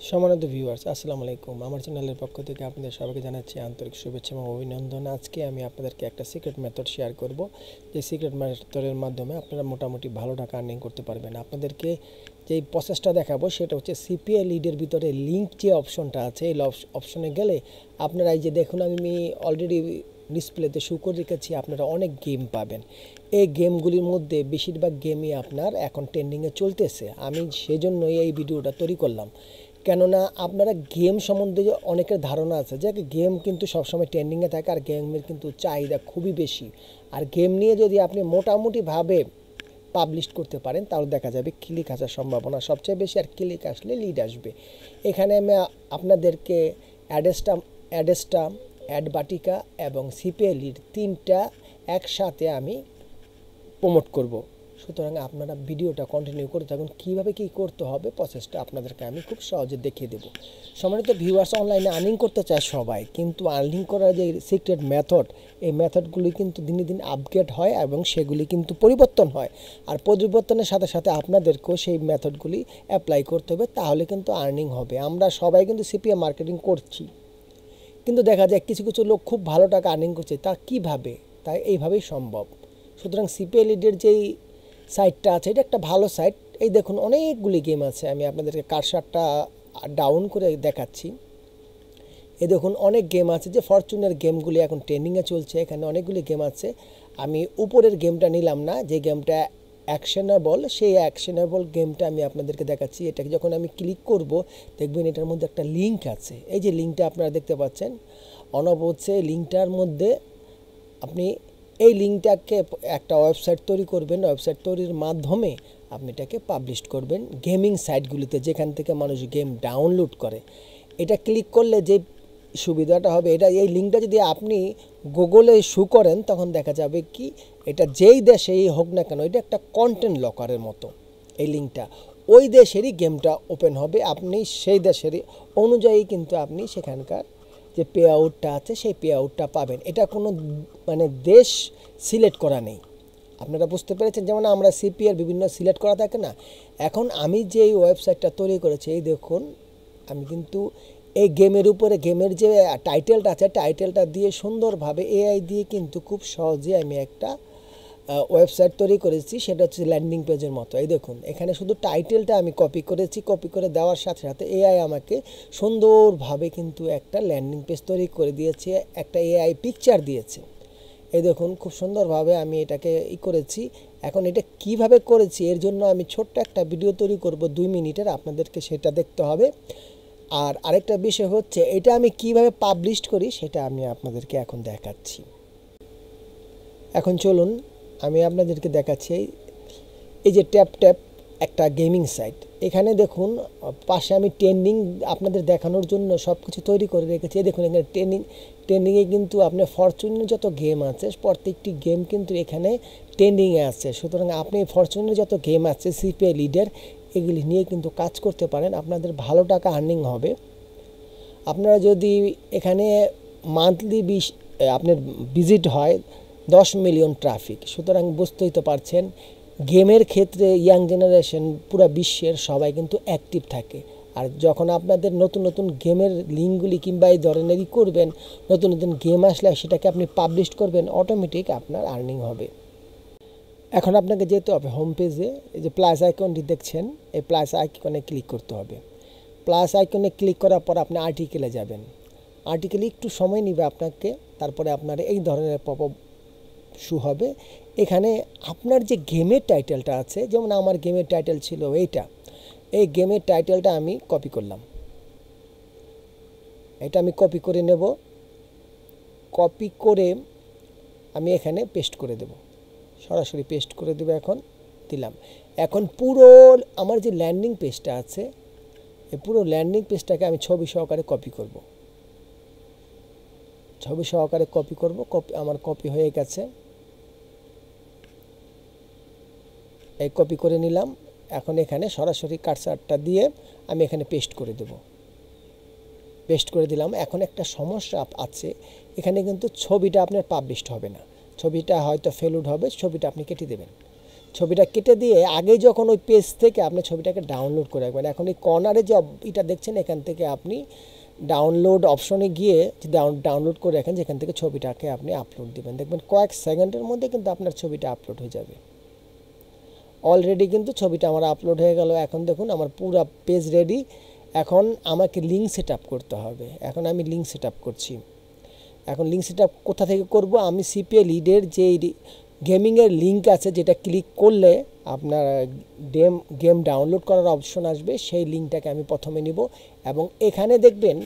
সম্মানিত ভিউয়ার্স, আসসালামু আলাইকুম। আমার চ্যানেলের পক্ষ থেকে আপনাদের সবাইকে জানাচ্ছি আন্তরিক শুভেচ্ছা এবং অভিনন্দন। আজকে আমি আপনাদেরকে একটা সিক্রেট মেথড শেয়ার করব, যে সিক্রেট মেথডের মাধ্যমে আপনারা মোটামুটি ভালো টাকা আর্নিং করতে পারবেন। আপনাদেরকে যেই প্রসেসটা দেখাবো সেটা হচ্ছে সিপিএ লিডের ভিতরে লিঙ্ক যে অপশনটা আছে, এই অপশনে গেলে আপনারা এই যে দেখুন, আমি অলরেডি ডিসপ্লেতে শো করে রেখেছি, আপনারা অনেক গেম পাবেন। এই গেমগুলির মধ্যে বেশিরভাগ গেমই আপনার এখন ট্রেন্ডিংয়ে চলতেছে। আমি সেজন্যই এই ভিডিওটা তৈরি করলাম, কেননা আপনারা গেম সম্বন্ধে অনেকের ধারণা আছে যে গেম কিন্তু সবসময় ট্রেন্ডিংয়ে থাকে, আর গেমের কিন্তু চাহিদা খুবই বেশি। আর গেম নিয়ে যদি আপনি মোটামুটিভাবে পাবলিশ করতে পারেন তাহলে দেখা যাবে ক্লিক আসার সম্ভাবনা সবচেয়ে বেশি, আর ক্লিক আসলে লিড আসবে। এখানে আমি আপনাদেরকে অ্যাডেস্টা, অ্যাডবাটিকা এবং সিপিএ লিড তিনটা একসাথে আমি প্রমোট করব। সুতরাং আপনারা ভিডিওটা কন্টিনিউ করে থাকুন। কীভাবে কী করতে হবে প্রসেসটা আপনাদেরকে আমি খুব সহজে দেখিয়ে দেবো। সম্মানিত ভিউয়ার্স, অনলাইনে আর্নিং করতে চায় সবাই, কিন্তু আর্নিং করার যে সিক্রেট মেথড, এই মেথডগুলি কিন্তু দিনে দিন আপগ্রেড হয় এবং সেগুলি কিন্তু পরিবর্তন হয়। আর পরিবর্তনের সাথে সাথে আপনাদেরকেও সেই মেথডগুলি অ্যাপ্লাই করতে হবে, তাহলে কিন্তু আর্নিং হবে। আমরা সবাই কিন্তু সিপিএ মার্কেটিং করছি, কিন্তু দেখা যায় কিছু কিছু লোক খুব ভালো টাকা আর্নিং করছে। তা কীভাবে? তাই এইভাবেই সম্ভব। সুতরাং সিপিএ লিডের যেই সাইটটা আছে, এটা একটা ভালো সাইট। এই দেখুন, অনেকগুলি গেম আছে। আমি আপনাদেরকে কারসারটা ডাউন করে দেখাচ্ছি। এই দেখুন, অনেক গেম আছে, যে ফরচুনের গেমগুলি এখন ট্রেন্ডিংয়ে চলছে। এখানে অনেকগুলি গেম আছে। আমি উপরের গেমটা নিলাম না, যে গেমটা অ্যাকশনেবল, সেই অ্যাকশনেবল গেমটা আমি আপনাদেরকে দেখাচ্ছি। এটাকে যখন আমি ক্লিক করব, দেখবেন এটার মধ্যে একটা লিঙ্ক আছে। এই যে লিঙ্কটা আপনারা দেখতে পাচ্ছেন অনব হচ্ছে, লিঙ্কটার মধ্যে আপনি এই লিঙ্কটাকে একটা ওয়েবসাইট তৈরি করবেন। ওয়েবসাইট তৈরির মাধ্যমে আপনি এটাকে পাবলিশ করবেন গেমিং সাইটগুলিতে, যেখান থেকে মানুষ গেম ডাউনলোড করে। এটা ক্লিক করলে যে সুবিধাটা হবে, এই লিঙ্কটা যদি আপনি গুগলে শো করেন, তখন দেখা যাবে কি, এটা যেই দেশেই হোক না কেন, এটা একটা কন্টেন্ট লকারের মতো। এই লিঙ্কটা ওই দেশেরই গেমটা ওপেন হবে, আপনি সেই দেশেরই অনুযায়ী কিন্তু আপনি সেখানকার যে পে আউটটা আছে সেই পে আউটটা পাবেন। এটা কোনো দেশ সিলেক্ট করা নেই। আপনারা বুঝতে পেরেছেন? যেমন আমরা সিপিএর বিভিন্ন সিলেক্ট করা থাকে না। এখন আমি যে ওয়েবসাইটটা তৈরি করেছি, এই দেখুন, আমি কিন্তু এই গেমের উপরে গেমের যে টাইটেলটা আছে, টাইটেলটা দিয়ে সুন্দরভাবে এআই দিয়ে কিন্তু খুব সহজে আমি একটা ওয়েবসাইট তৈরি করেছি। সেটা হচ্ছে ল্যান্ডিং পেজের মতো। এই দেখুন, এখানে শুধু টাইটেলটা আমি কপি করেছি। কপি করে দেওয়ার সাথে সাথে এআই আমাকে সুন্দরভাবে কিন্তু একটা ল্যান্ডিং পেজ তৈরি করে দিয়েছে, একটা এআই পিকচার দিয়েছে। এই দেখুন, খুব সুন্দরভাবে আমি এটাকে করেছি। এখন এটা কিভাবে করেছি, এর জন্য আমি ছোট্ট একটা ভিডিও তৈরি করব 2 মিনিটের, আপনাদেরকে সেটা দেখতে হবে। আর আরেকটা বিষয় হচ্ছে, এটা আমি কিভাবে পাবলিশ করি সেটা আমি আপনাদেরকে এখন দেখাচ্ছি। এখন চলুন আমি আপনাদেরকে দেখাচ্ছি। এই যে ট্যাপ ট্যাপ একটা গেমিং সাইট, এখানে দেখুন পাশে আমি ট্রেন্ডিং আপনাদের দেখানোর জন্য সব কিছু তৈরি করে রেখেছি। দেখুন, এখানে ট্রেন্ডিংয়ে কিন্তু আপনার ফরচুনের যত গেম আছে, প্রত্যেকটি গেম কিন্তু এখানে ট্রেন্ডিংয়ে আছে। সুতরাং আপনি ফরচুনের যত গেম আছে সিপিএ লিডের, এগুলি নিয়ে কিন্তু কাজ করতে পারেন, আপনাদের ভালো টাকা আর্নিং হবে। আপনারা যদি এখানে মান্থলি আপনার ভিজিট হয় 10 মিলিয়ন ট্রাফিক, সুতরাং বুঝতেই তো পারছেন গেমের ক্ষেত্রে ইয়াং জেনারেশন পুরো বিশ্বের সবাই কিন্তু অ্যাক্টিভ থাকে। আর যখন আপনাদের নতুন নতুন গেমের লিঙ্কগুলি কিংবা এই ধরনেরই করবেন, নতুন নতুন গেম আসলে সেটাকে আপনি পাবলিশ করবেন, অটোমেটিক আপনার আর্নিং হবে। এখন আপনাকে যেতে হবে হোম পেজে। এই যে প্লাস আইকনটি দেখছেন, এই প্লাস আইকনে ক্লিক করতে হবে। প্লাস আইকনে ক্লিক করার পর আপনি আর্টিকেলে যাবেন। আর্টিকেলে একটু সময় নেবে আপনাকে, তারপরে আপনার এই ধরনের পপআপ শো হবে। এখানে আপনার যে গেমের টাইটেলটা আছে, যেমন আমার গেমের টাইটেল ছিল এইটা, এই গেমের টাইটেলটা আমি কপি করলাম। এটা আমি কপি করে নেব। কপি করে আমি এখানে পেস্ট করে দেব, সরাসরি পেস্ট করে দেব। এখন দিলাম। এখন পুরো আমার যে ল্যান্ডিং পেজটা আছে, এই পুরো ল্যান্ডিং পেজটাকে আমি ছবি সহকারে কপি করব। ছবি সহকারে কপি করব। আমার কপি হয়ে গেছে। এই কপি করে নিলাম। এখন এখানে সরাসরি কার্সারটা দিয়ে আমি এখানে পেস্ট করে দেব। পেস্ট করে দিলাম। এখন একটা সমস্যা আছে, এখানে কিন্তু ছবিটা আপনার পাবলিশড হবে না, ছবিটা হয়তো ফেলুড হবে, ছবিটা আপনি কেটে দেবেন। ছবিটা কেটে দিয়ে আগে যখন ওই পেজ থেকে আপনি ছবিটাকে ডাউনলোড করে রাখবেন। এখন এই কর্নারে যে এটা দেখছেন এখান থেকে আপনি ডাউনলোড অপশনে গিয়ে ডাউনলোড করে রাখেন, যেখান থেকে ছবিটাকে আপনি আপলোড দিবেন। দেখবেন কয়েক সেকেন্ডের মধ্যে কিন্তু আপনার ছবিটা আপলোড হয়ে যাবে। অলরেডি কিন্তু ছবিটা আমার আপলোড হয়ে গেল। এখন দেখুন আমার পুরো পেজ রেডি। এখন আমাকে লিঙ্ক সেট আপ করতে হবে। এখন আমি লিঙ্ক সেট আপ করছি। এখন লিঙ্ক সেট আপ কোথা থেকে করব? আমি সিপিএ লিডের যে গেমিংয়ের লিঙ্ক আছে, যেটা ক্লিক করলে আপনার গেম ডাউনলোড করার অপশন আসবে, সেই লিঙ্কটাকে আমি প্রথমে নিব এবং এখানে দেখবেন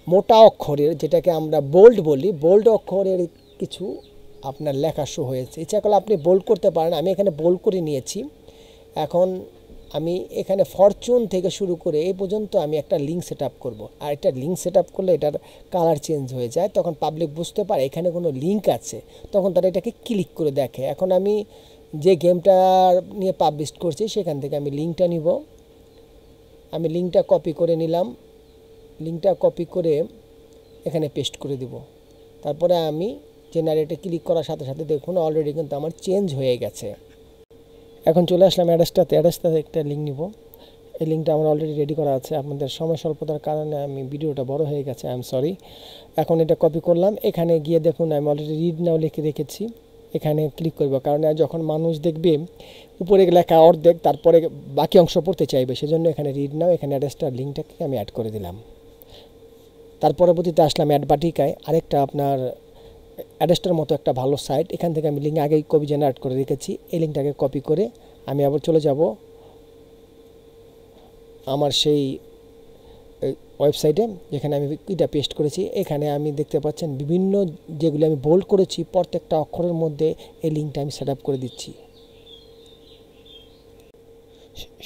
মোটা অক্ষরের, যেটাকে আমরা বোল্ড বলি, বোল্ড অক্ষরের কিছু আপনার লেখা শো হয়েছে। ইচ্ছা করলে আপনি বোল্ড করতে পারেন, আমি এখানে বোল্ড করে নিয়েছি। এখন আমি এখানে ফরচুন থেকে শুরু করে এই পর্যন্ত আমি একটা লিঙ্ক সেট আপ করবো। আর এটা লিঙ্ক সেট আপ করলে এটার কালার চেঞ্জ হয়ে যায়, তখন পাবলিক বুঝতে পারে এখানে কোনো লিঙ্ক আছে, তখন তারা এটাকে ক্লিক করে দেখে। এখন আমি যে গেমটা নিয়ে পাবলিশ করছি সেখান থেকে আমি লিঙ্কটা নিব। আমি লিঙ্কটা কপি করে নিলাম। লিঙ্কটা কপি করে এখানে পেস্ট করে দিব। তারপরে আমি জেনারেটে ক্লিক করার সাথে সাথে দেখুন অলরেডি কিন্তু আমার চেঞ্জ হয়ে গেছে। এখন চলে আসলাম অ্যাড্রেসটাতে একটা লিঙ্ক নিব। এই লিঙ্কটা আমার অলরেডি রেডি করা আছে। আপনাদের সময় স্বল্পতার কারণে আমি ভিডিওটা বড় হয়ে গেছে, আই এম সরি। এখন এটা কপি করলাম। এখানে গিয়ে দেখুন আমি অলরেডি রিড নাও লিখে রেখেছি, এখানে ক্লিক করব। কারণ যখন মানুষ দেখবে উপরে লেখা অর্ধেক, তারপরে বাকি অংশ পড়তে চাইবে, সেজন্য এখানে রিড নাও, এখানে অ্যাড্রেসটার লিঙ্কটাকে আমি অ্যাড করে দিলাম। তার পরবর্তীতে আসলাম অ্যাড বাটিকায়, আরেকটা আপনার অ্যাড্রেসটার মতো একটা ভালো সাইট। এখান থেকে আমি লিঙ্ক আগেই কপি জেনারেট করে রেখেছি। এই লিঙ্কটাকে কপি করে আমি আবার চলে যাব আমার সেই ওয়েবসাইটে, যেখানে আমি এটা পেস্ট করেছি। এখানে আমি দেখতে পাচ্ছেন বিভিন্ন যেগুলি আমি বোল্ড করেছি, প্রত্যেকটা অক্ষরের মধ্যে এই লিঙ্কটা আমি সেট আপ করে দিচ্ছি।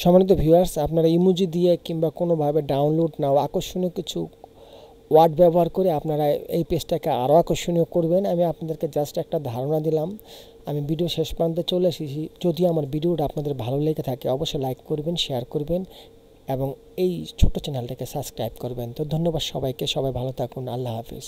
সম্মানিত ভিউয়ার্স, আপনারা ইমোজি দিয়ে কিংবা কোনোভাবে ডাউনলোড নাও আকর্ষণীয় কিছু ওয়ার্ড ব্যবহার করে আপনারা এই পেজটাকে আরও আকর্ষণীয় করবেন। আমি আপনাদেরকে জাস্ট একটা ধারণা দিলাম। আমি ভিডিও শেষ প্রান্তে চলে এসেছি। যদি আমার ভিডিওটা আপনাদের ভালো লেগে থাকে অবশ্যই লাইক করবেন, শেয়ার করবেন এবং এই ছোট্ট চ্যানেলটাকে সাবস্ক্রাইব করবেন। তো ধন্যবাদ সবাইকে, সবাই ভালো থাকুন। আল্লাহ হাফিজ।